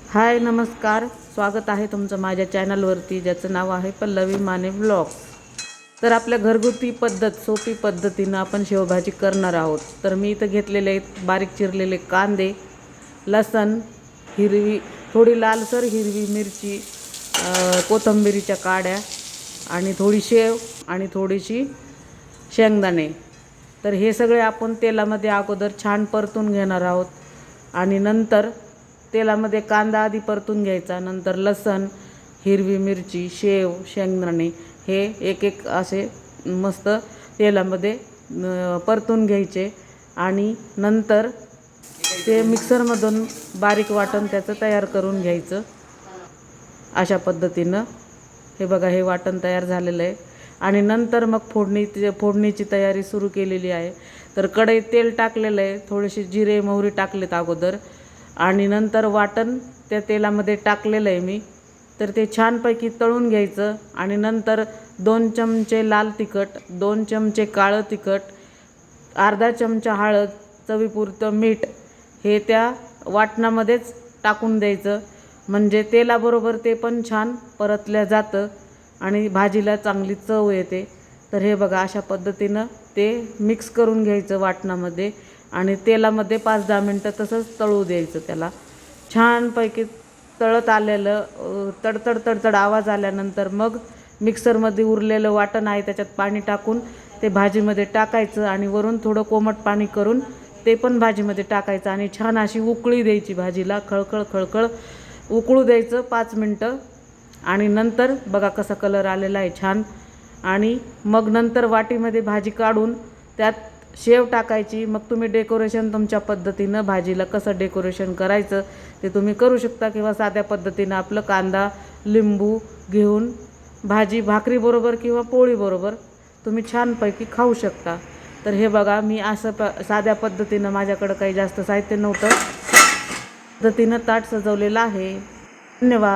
हाय नमस्कार, स्वागत आहे तुमचं माझ्या चॅनलवरती ज्याचं नाव आहे पल्लवी माने ब्लॉग्स। तर आपल्या घरगुती पद्धत सोपी पद्धतीनं आपण शेवभाजी करणार आहोत। तर मी इथं घेतलेले आहेत बारीक चिरलेले कांदे, लसण, हिरवी थोडी लालसर हिरवी मिरची, कोथिंबीरीच्या काड्या आणि थोडी शेव आणि थोडीशी शेंगदाणे। तर हे सगळे आपण तेलामध्ये अगोदर छान परतून घेणार आहोत आणि नंतर तेलामध्ये कांदा आधी परतून घ्यायचा, नंतर लसण, हिरवी मिरची, शेव, शेंगदाणे हे एक एक असे मस्त तेलामध्ये परतून घ्यायचे आणि नंतर ते मिक्सरमधून बारीक वाटण त्याचं तयार करून घ्यायचं। अशा पद्धतीनं हे बघा, हे वाटण तयार झालेलं आहे आणि नंतर मग फोडणीची तयारी सुरू केलेली आहे। तर कढईत तेल टाकलेलं आहे, थोडेसे जिरे मोहरी टाकलेत अगोदर आणि नंतर वाटण त्या तेलामध्ये टाकलेलं आहे मी। तर ते छानपैकी तळून घ्यायचं आणि नंतर 2 चमचे लाल तिखट, 2 चमचे काळं तिखट, अर्धा चमचा हळद, चवीपुरतं मीठ हे त्या वाटणामध्येच टाकून द्यायचं, म्हणजे तेलाबरोबर ते पण छान परतल्या जातं आणि भाजीला चांगली चव येते। तर हे बघा, अशा पद्धतीनं ते मिक्स करून घ्यायचं वाटणामध्ये आणि तेलामध्ये 5-10 मिनटं तसंच तळू द्यायचं। त्याला छानपैकी तळत आलेलं तडतड तडतड आवाज आल्यानंतर मग मिक्सरमध्ये उरलेलं वाटण आहे त्याच्यात पाणी टाकून ते भाजीमध्ये टाकायचं आणि वरून थोडं कोमट पाणी करून ते पण भाजीमध्ये टाकायचं आणि छान अशी उकळी द्यायची भाजीला, खळखळ खळखळ उकळू द्यायचं 5 मिनटं आणि नंतर बघा कसा कलर आलेला आहे छान। आणि मग नंतर वाटीमध्ये भाजी काढून त्यात शेव टाकायची। मग तुम्ही डेकोरेशन तुमच्या पद्धतीनं भाजीला कसं डेकोरेशन करायचं ते तुम्ही करू शकता किंवा साध्या पद्धतीनं आपलं कांदा लिंबू घेऊन भाजी भाकरीबरोबर किंवा पोळीबरोबर तुम्ही छानपैकी खाऊ शकता। तर हे बघा, मी असं साध्या पद्धतीनं, माझ्याकडं काही जास्त साहित्य नव्हतं, पद्धतीनं ताट सजवलेलं आहे। धन्यवाद।